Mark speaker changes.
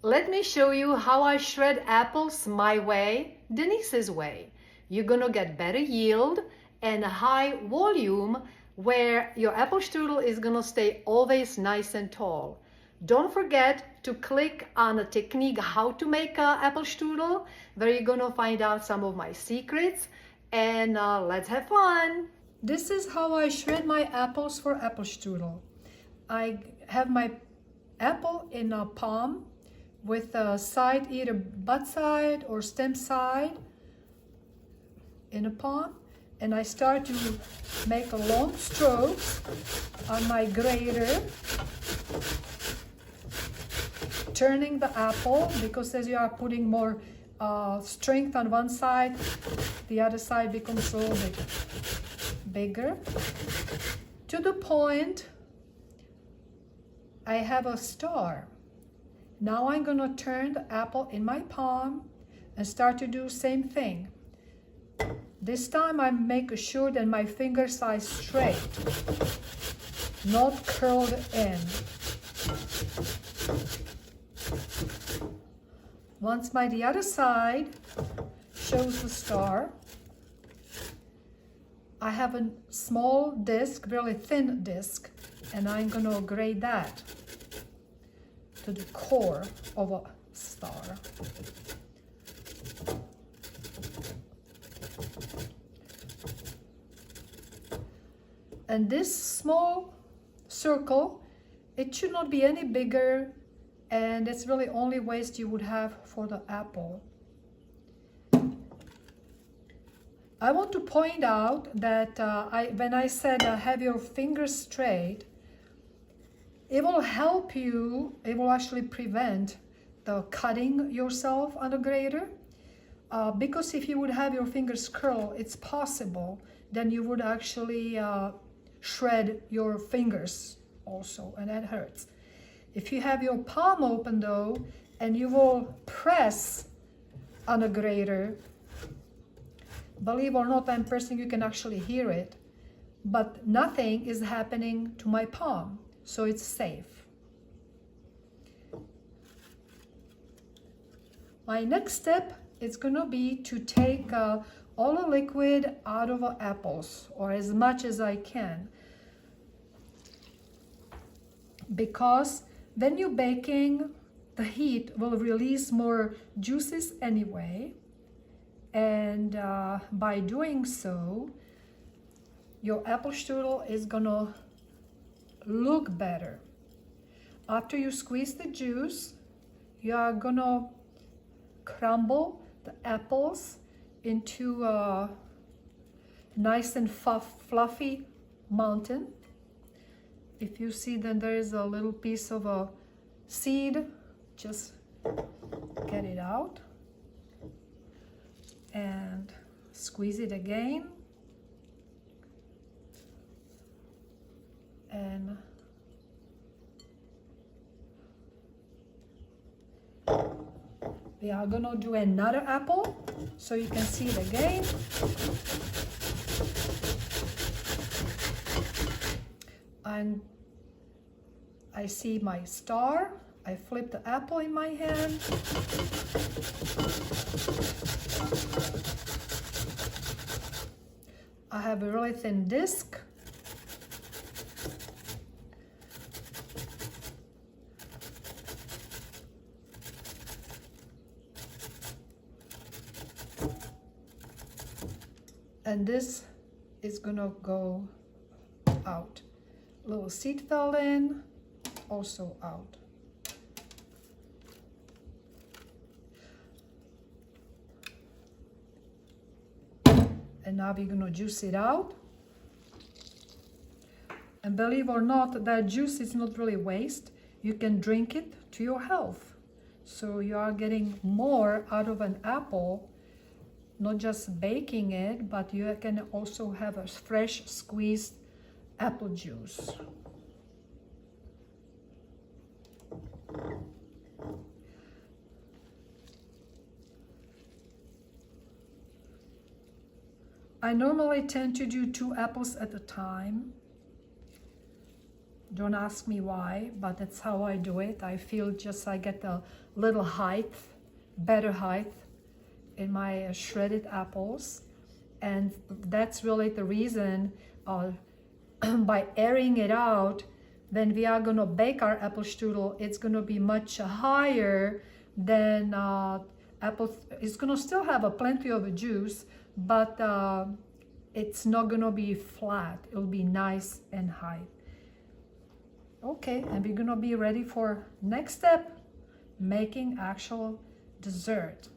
Speaker 1: Let me show you how I shred apples my way, Denise's way. You're gonna get better yield and a high volume where your apple strudel is gonna stay always nice and tall. Don't forget to click on the technique how to make an apple strudel, where you're gonna find out some of my secrets, and let's have fun. This is how I shred my apples for apple strudel. I have my apple in a palm with a side, either butt side or stem side in a palm, and I start to make a long strokes on my grater, turning the apple, because as you are putting more strength on one side, the other side becomes a little bit bigger, to the point I have a star. Now I'm gonna turn the apple in my palm and start to do same thing. This time I make sure that my fingers are straight, not curled in. Once the other side shows the star, I have a small disc, really thin disc, and I'm gonna grade that to the core of a star. And this small circle, it should not be any bigger, and it's really only waste you would have for the apple. I want to point out that when I said have your fingers straight, it will help you, it will actually prevent the cutting yourself on the grater, because if you would have your fingers curl, it's possible then you would actually shred your fingers also, and that hurts. If you have your palm open though, and you will press on a grater, believe or not, I'm pressing, you can actually hear it, but nothing is happening to my palm, so it's safe. My next step is gonna be to take all the liquid out of the apples, or as much as I can, because when you're baking, the heat will release more juices anyway, and by doing so, your apple strudel is gonna look better. After you squeeze the juice, you are gonna crumble the apples into a nice and fluffy mountain. If you see that there is a little piece of a seed, just get it out and squeeze it again, and we are gonna do another apple so you can see it again. And I see my star. I flip the apple in my hand. I have a really thin disc. And this is gonna go out. Little seed fell in, also out. And now we're gonna juice it out. And believe or not, that juice is not really waste. You can drink it to your health. So you are getting more out of an apple, not just baking it, but you can also have a fresh squeezed apple juice. I normally tend to do 2 apples at a time. Don't ask me why, but that's how I do it. I feel just I get a little height, better height in my shredded apples. And that's really the reason by airing it out, when we are gonna bake our apple strudel, it's gonna be much higher than apple. It's gonna still have a plenty of juice, but it's not gonna be flat. It'll be nice and high. Okay, and we're gonna be ready for next step, making actual dessert.